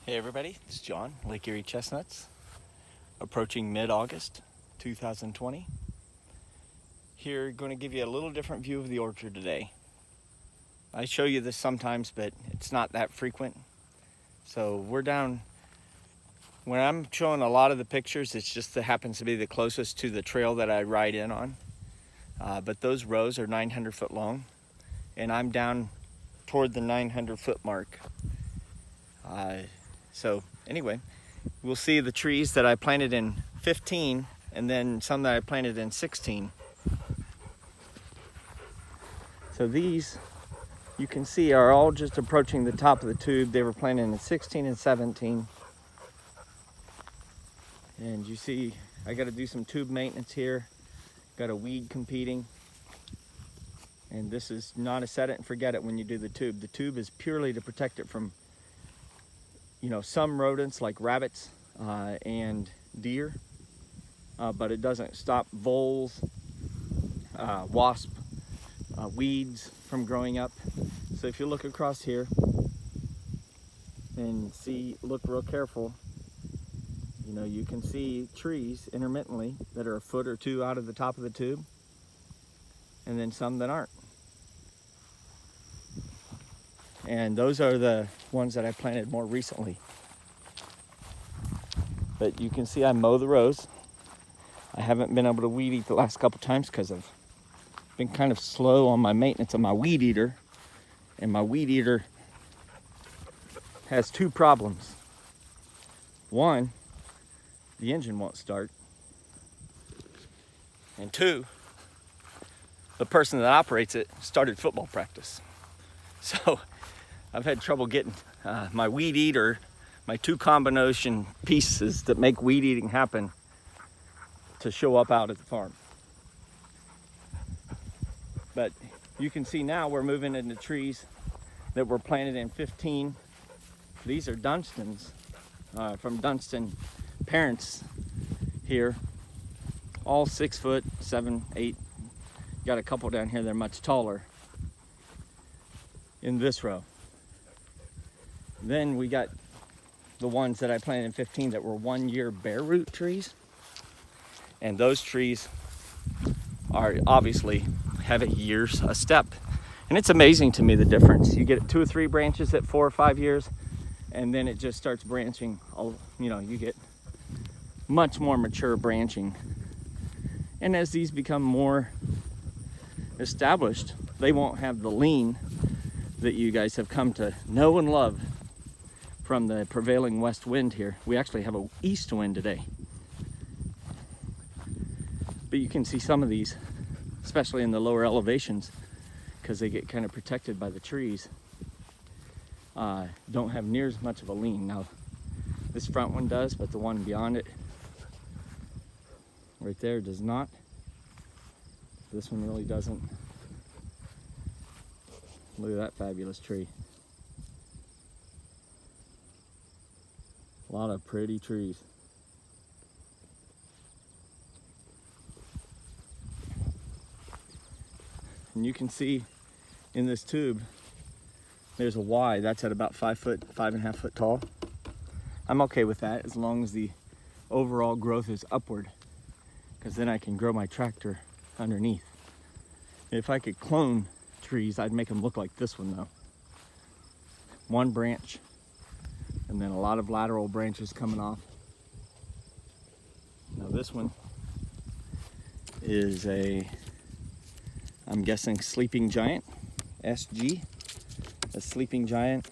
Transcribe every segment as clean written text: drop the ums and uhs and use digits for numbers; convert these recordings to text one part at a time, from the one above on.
Hey everybody, it's John, Lake Erie Chestnuts, approaching mid-August 2020. Here, going to give you a little different view of the orchard today. I show you this sometimes, but it's not that frequent. So we're down, when I'm showing a lot of the pictures, it's just that happens to be the closest to the trail that I ride in on. But those rows are 900 foot long, and I'm down toward the 900 foot mark. So anyway, we'll see the trees that I planted in 15 and then some that I planted in 16. So these, you can see, are all just approaching the top of the tube. They were planted in 16 and 17. And you see, I got to do some tube maintenance here. Got a weed competing. And this is not a set it and forget it when you do the tube. The tube is purely to protect it from some rodents like rabbits and deer, but it doesn't stop voles, wasp, weeds from growing up. So if you look across here and look real careful, you can see trees intermittently that are a foot or two out of the top of the tube, and then some that aren't. And those are the ones that I planted more recently. But you can see I mow the rows. I haven't been able to weed eat the last couple times because I've been kind of slow on my maintenance of my weed eater. And my weed eater has two problems. One, the engine won't start. And two, the person that operates it started football practice. So I've had trouble getting my weed eater, my two combination pieces that make weed eating happen, to show up out at the farm. But you can see now we're moving into trees that were planted in 15. These are Dunstans from Dunstan parents here, all 6 foot, 7, 8. Got a couple down here that are much taller in this row. Then we got the ones that I planted in 15 that were 1 year bare root trees. And those trees are obviously have a step. And it's amazing to me the difference. You get 2 or 3 branches at 4 or 5 years, and then it just starts branching. You get much more mature branching. And as these become more established, they won't have the lean that you guys have come to know and love from the prevailing west wind here. We actually have an east wind today. But you can see some of these, especially in the lower elevations, because they get kind of protected by the trees, don't have near as much of a lean. Now, this front one does, but the one beyond it, right there, does not. This one really doesn't. Look at that fabulous tree. A lot of pretty trees. And you can see in this tube, there's a Y. That's at about 5 foot, 5.5 foot tall. I'm okay with that as long as the overall growth is upward, because then I can grow my tractor underneath. If I could clone trees, I'd make them look like this one though. One branch, and then a lot of lateral branches coming off. Now this one is I'm guessing sleeping giant, SG, a sleeping giant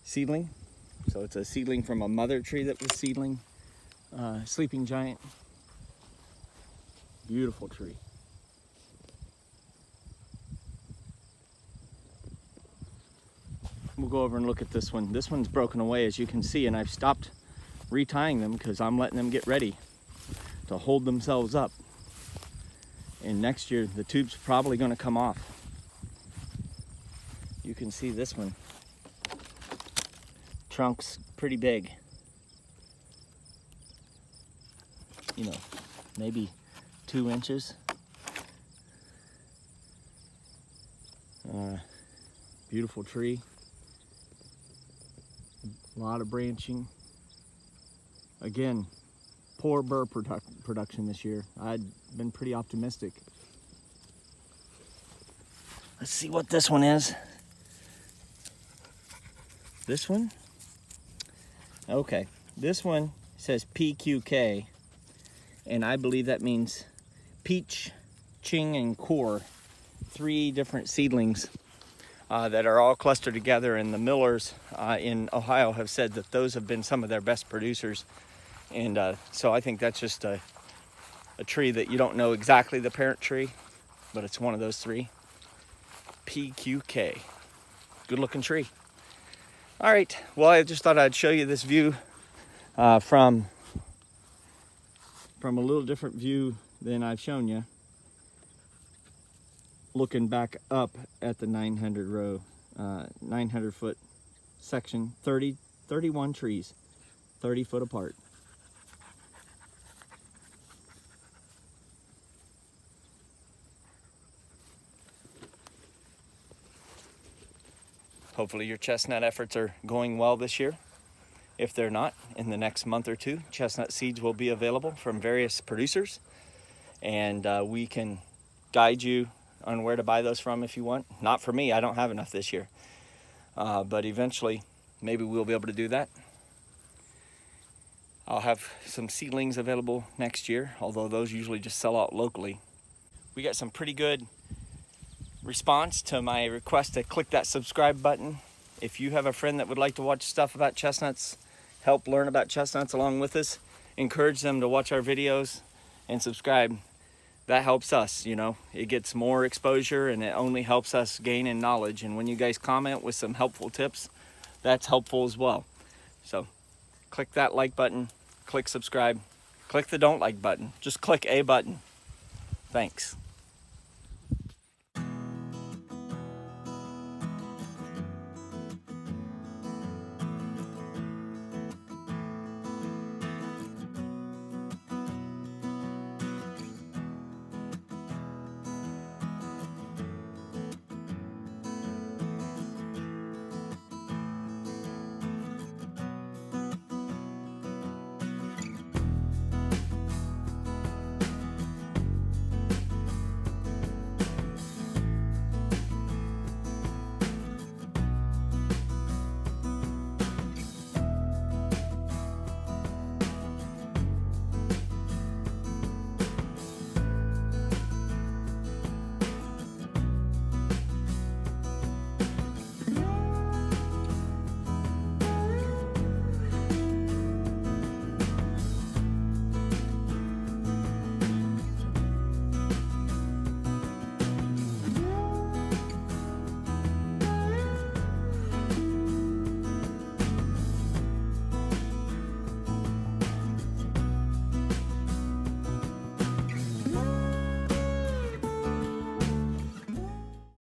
seedling. So it's a seedling from a mother tree that was seedling, sleeping giant. Beautiful tree. We'll go over and look at this one. This one's broken away, as you can see, and I've stopped retying them because I'm letting them get ready to hold themselves up. And next year, the tube's probably going to come off. You can see this one. Trunk's pretty big. Maybe 2 inches. Beautiful tree. A lot of branching. Again, poor burr production this year. I'd been pretty optimistic. Let's see what this one is. This one? Okay, this one says PQK, and I believe that means peach, ching, and core. 3 different seedlings that are all clustered together, and the millers in Ohio have said that those have been some of their best producers. And so I think that's just a tree that you don't know exactly the parent tree, but it's one of those 3. PQK. Good looking tree. All right, well, I just thought I'd show you this view from a little different view than I've shown you. Looking back up at the 900 row, 900 foot section, 31 trees, 30 foot apart. Hopefully your chestnut efforts are going well this year. If they're not, in the next month or 2, chestnut seeds will be available from various producers, and we can guide you on where to buy those from if you want. Not for me, I don't have enough this year. But eventually, maybe we'll be able to do that. I'll have some seedlings available next year, although those usually just sell out locally. We got some pretty good response to my request to click that subscribe button. If you have a friend that would like to watch stuff about chestnuts, help learn about chestnuts along with us, encourage them to watch our videos and subscribe. That helps us, you know. It gets more exposure and it only helps us gain in knowledge. And when you guys comment with some helpful tips, that's helpful as well. So click that like button, click subscribe, click the don't like button. Just click a button. Thanks.